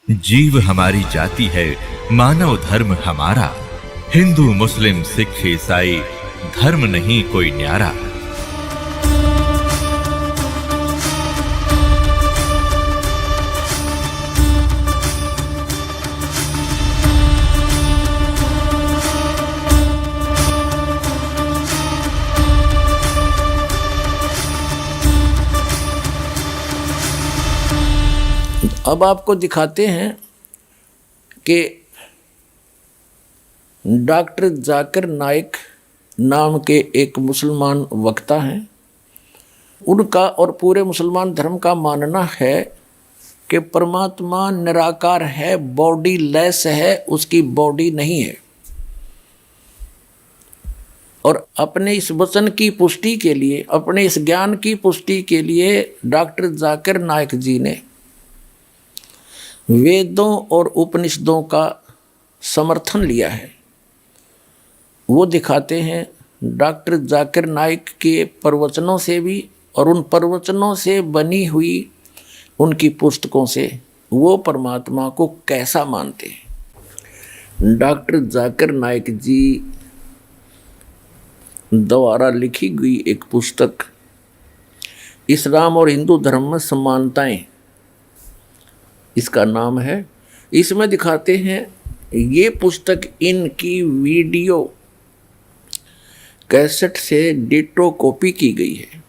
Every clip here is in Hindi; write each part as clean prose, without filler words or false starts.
जीव हमारी जाति है, मानव धर्म हमारा। हिंदू मुस्लिम सिख ईसाई धर्म नहीं कोई न्यारा। अब आपको दिखाते हैं कि डॉक्टर जाकिर नाइक नाम के एक मुसलमान वक्ता हैं। उनका और पूरे मुसलमान धर्म का मानना है कि परमात्मा निराकार है, बॉडी लेस है, उसकी बॉडी नहीं है। और अपने इस वचन की पुष्टि के लिए, अपने इस ज्ञान की पुष्टि के लिए डॉक्टर जाकिर नाइक जी ने वेदों और उपनिषदों का समर्थन लिया है। वो दिखाते हैं डॉक्टर जाकिर नाइक के प्रवचनों से भी और उन प्रवचनों से बनी हुई उनकी पुस्तकों से वो परमात्मा को कैसा मानते हैं। डॉक्टर जाकिर नाइक जी द्वारा लिखी गई एक पुस्तक इस्लाम और हिंदू धर्म में समानताएं, इसका नाम है। इसमें दिखाते हैं, ये पुस्तक इनकी वीडियो कैसेट से डिटो कॉपी की गई है।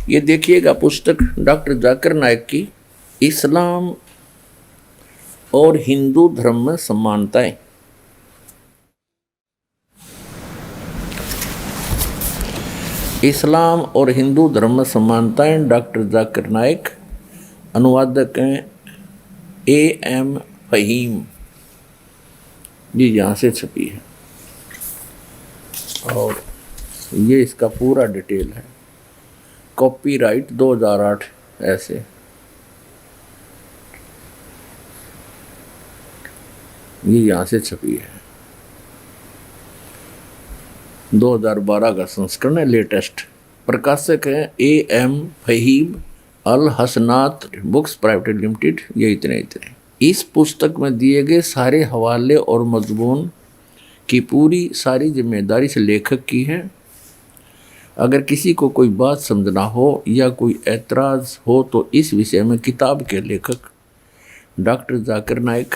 ये देखिएगा पुस्तक डॉक्टर जाकिर नाइक की इस्लाम और हिंदू धर्म में समानताएं। इस्लाम और हिंदू धर्म में समानताएं, डॉक्टर जाकिर नाइक। अनुवादक हैं A.M. फहीम जी, यहाँ से छपी है और ये इसका पूरा डिटेल है। कॉपीराइट 2008 ऐसे। ये यहाँ से छपी है, 2012 का संस्करण है, लेटेस्ट। प्रकाशक है A.M. फहीम अल हसनात बुक्स प्राइवेट लिमिटेड। ये इतने इस पुस्तक में दिए गए सारे हवाले और मजमून की पूरी सारी जिम्मेदारी से लेखक की है। अगर किसी को कोई बात समझना हो या कोई एतराज़ हो तो इस विषय में किताब के लेखक डॉक्टर जाकिर नाइक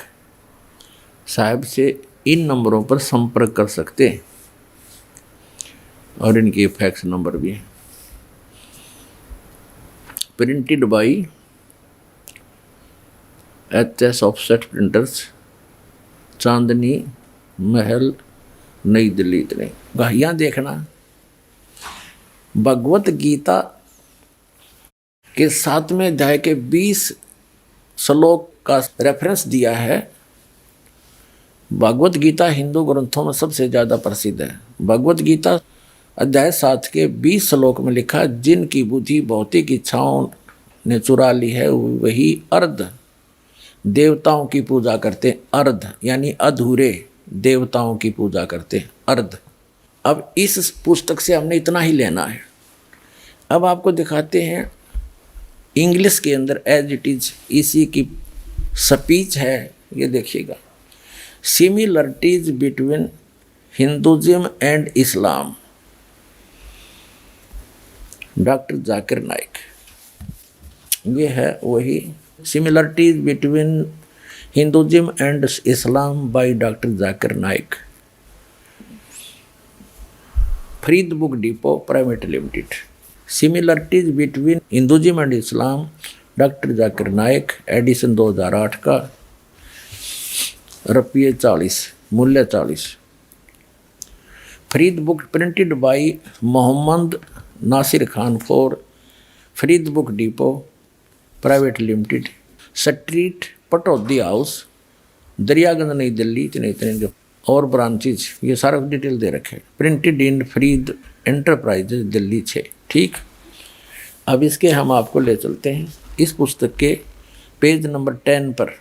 साहब से इन नंबरों पर संपर्क कर सकते हैं और इनके फैक्स नंबर भी हैं। Printed by HS offset printers, Chandni Mahal, Nai Delhi. इतने यहाँ देखना, भगवत गीता के 7वें अध्याय के 20 श्लोक का रेफरेंस दिया है। भगवत गीता हिंदू ग्रंथों में सबसे ज़्यादा प्रसिद्ध है। भगवत गीता अध्याय 7 के 20 श्लोक में लिखा, जिनकी बुद्धि भौतिक इच्छाओं ने चुरा ली है वही अर्ध देवताओं की पूजा करते। अर्ध यानी अधूरे देवताओं की पूजा करते, अर्ध। अब इस पुस्तक से हमने इतना ही लेना है। अब आपको दिखाते हैं इंग्लिश के अंदर एज इट इज इसी की स्पीच है। ये देखिएगा, similarities between Hinduism and Islam, doctor Zakir Naik. ये है वही similarities between Hinduism and Islam by doctor Zakir Naik, Farid book depot private limited. Similarities between Hinduism and Islam, doctor Zakir Naik, edition 2008 का, रुपये 40, मूल्य 40। Farid book printed by Mohammad Nasir Khan for Farid book depot private limited, street Pataudi house, Daryaganj, New Delhi. इतने जो और ब्रांचेज ये सारा डिटेल दे रखे। Printed in Farid enterprises Delhi 6। ठीक, अब इसके हम आपको ले चलते हैं इस पुस्तक के पेज नंबर 10 पर।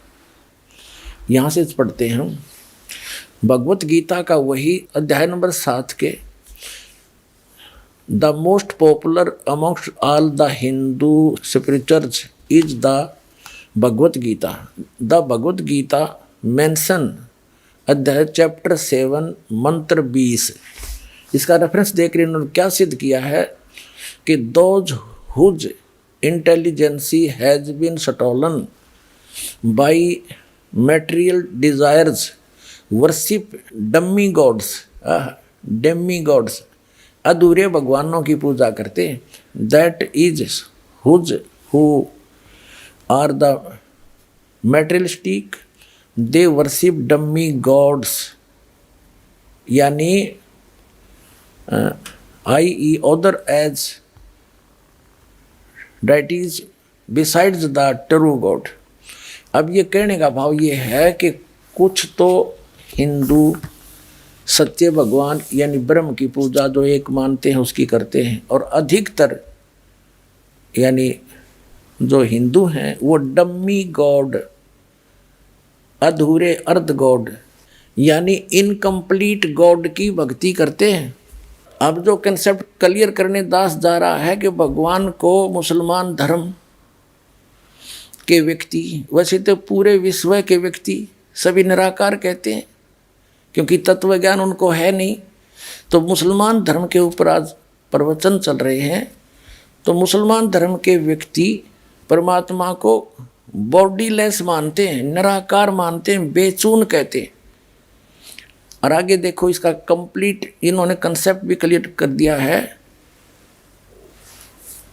यहाँ से पढ़ते हैं हम भगवत गीता का वही अध्याय नंबर 7 के The most popular amongst all the Hindu scriptures is the Bhagavad Gita, the Bhagavad Gita mention अध्याय चैप्टर 7 मंत्र 20। इसका रेफरेंस देख रहे इन्होंने क्या सिद्ध किया है कि those whose intelligence has been stolen by material desires worship dummy gods अधूरे भगवानों की पूजा करते। That is whose who are the materialistic they worship dummy gods, यानी i.e. other as deities besides the true God। अब ये कहने का भाव ये है कि कुछ तो हिंदू सत्य भगवान यानी ब्रह्म की पूजा जो एक मानते हैं उसकी करते हैं, और अधिकतर यानी जो हिंदू हैं वो डम्मी गॉड, अधूरे अर्ध गॉड यानी इनकम्प्लीट गॉड की भक्ति करते हैं। अब जो कंसेप्ट क्लियर करने दास जा रहा है कि भगवान को मुसलमान धर्म के व्यक्ति, वैसे तो पूरे विश्व के व्यक्ति सभी निराकार कहते हैं क्योंकि तत्व ज्ञान उनको है नहीं। तो मुसलमान धर्म के ऊपर आज प्रवचन चल रहे हैं। तो मुसलमान धर्म के व्यक्ति परमात्मा को बॉडीलेस मानते हैं, निराकार मानते हैं, बेचून कहते हैं। और आगे देखो इसका कंप्लीट इन्होंने कंसेप्ट भी क्लियर कर दिया है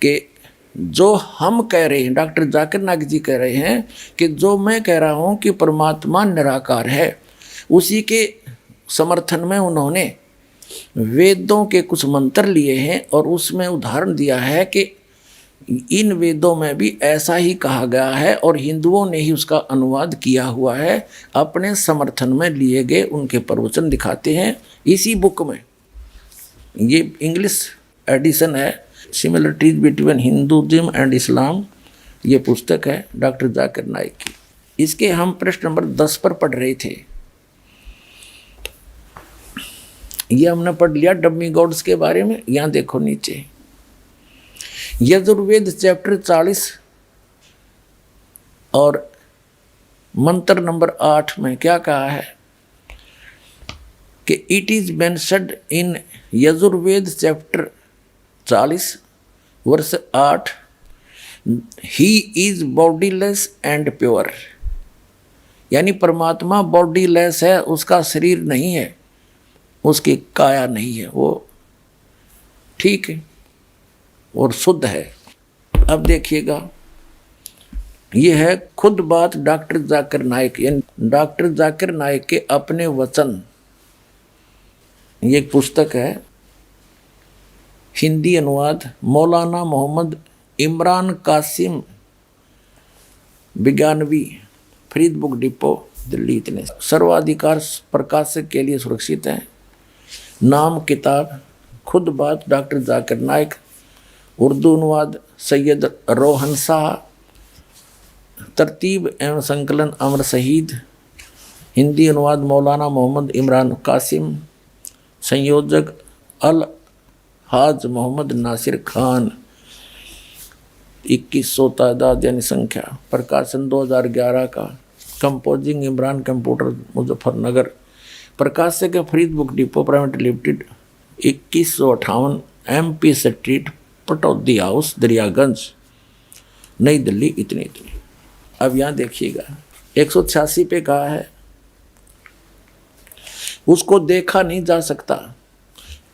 कि जो हम कह रहे हैं, डॉक्टर जाकिर नाइक जी कह रहे हैं कि जो मैं कह रहा हूं कि परमात्मा निराकार है, उसी के समर्थन में उन्होंने वेदों के कुछ मंत्र लिए हैं और उसमें उदाहरण दिया है कि इन वेदों में भी ऐसा ही कहा गया है और हिंदुओं ने ही उसका अनुवाद किया हुआ है। अपने समर्थन में लिए गए उनके प्रवचन दिखाते हैं इसी बुक में। ये इंग्लिश एडिशन है, similarities between Hinduism and Islam, ये पुस्तक है डॉक्टर जाकिर नाइक की। इसके हम प्रश्न नंबर 10 पर पढ़ रहे थे। ये हमने पढ़ लिया डम्मी गॉड्स के बारे में। यहाँ देखो नीचे यजुर्वेद चैप्टर 40 और मंत्र नंबर 8 में क्या कहा है कि it is mentioned in Yajurveda chapter 40 वर्ष 8 he is bodiless and pure, यानी परमात्मा बॉडीलेस है, उसका शरीर नहीं है, उसकी काया नहीं है, वो ठीक है और शुद्ध है। अब देखिएगा ये है खुद बात डॉक्टर जाकिर नाइक, यानी डॉक्टर जाकिर नाइक के अपने वचन। ये एक पुस्तक है, हिंदी अनुवाद मौलाना मोहम्मद इमरान कासिम विज्ञानवी, फरीद बुक डिपो दिल्ली। इतने सर्वाधिकार प्रकाशक के लिए सुरक्षित है। नाम किताब खुद बात डॉक्टर जाकिर नाइक, उर्दू अनुवाद सैयद रोहन शाह, तरतीब एवं संकलन अमर शहीद, हिंदी अनुवाद मौलाना मोहम्मद इमरान कासिम, संयोजक अल हाज मोहम्मद नासिर खान, 2100 तादाद यानी संख्या, प्रकाशन 2011 का, कंपोजिंग इमरान कंप्यूटर मुजफ्फरनगर, प्रकाशक है Farid book depot private limited, 2158 MP street Pataudi house Daryaganj New Delhi. इतनी। अब यहाँ देखिएगा 186 पे कहा है उसको देखा नहीं जा सकता,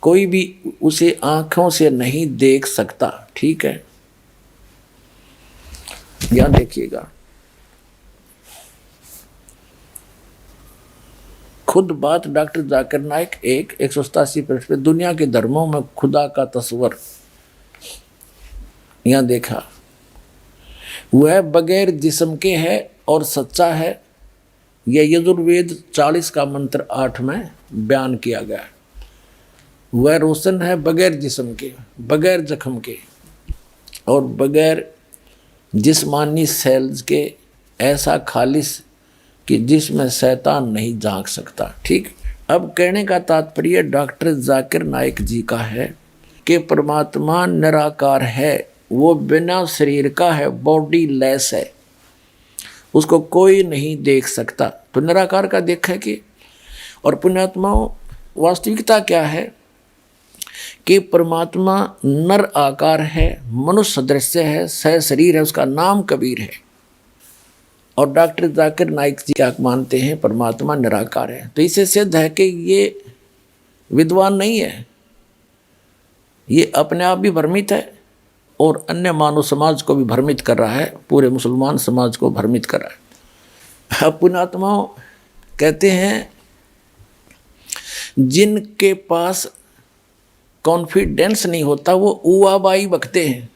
कोई भी उसे आंखों से नहीं देख सकता, ठीक है। यहाँ देखिएगा खुद बात डॉक्टर जाकिर नाइक 187 पृष्ठ पे दुनिया के धर्मों में खुदा का तस्वर। यहाँ देखा वह बगैर जिस्म के है और सच्चा है। यह यजुर्वेद 40 का मंत्र 8 में बयान किया गया। वह रोशन है बगैर जिस्म के, बगैर जख्म के और बगैर जिस्मानी सेल्स के, ऐसा खालिस कि जिसमें शैतान नहीं झांक सकता, ठीक। अब कहने का तात्पर्य डॉक्टर जाकिर नाइक जी का है कि परमात्मा निराकार है, वो बिना शरीर का है, बॉडी लेस है। उसको कोई नहीं देख सकता। तो निराकार का देखा कि, और पुण्यात्माओं वास्तविकता क्या है कि परमात्मा नर आकार है, मनुष्य सदृश्य है, सह शरीर है, उसका नाम कबीर है। और डॉक्टर जाकिर नाइक जी क्या मानते हैं, परमात्मा निराकार है। तो इसे सिद्ध है कि ये विद्वान नहीं है, ये अपने आप भी भ्रमित है और अन्य मानव समाज को भी भ्रमित कर रहा है, पूरे मुसलमान समाज को भ्रमित कर रहा है। अब पुण्यात्माओं कहते हैं जिनके पास कॉन्फिडेंस नहीं होता वो उवाबाई बकते हैं।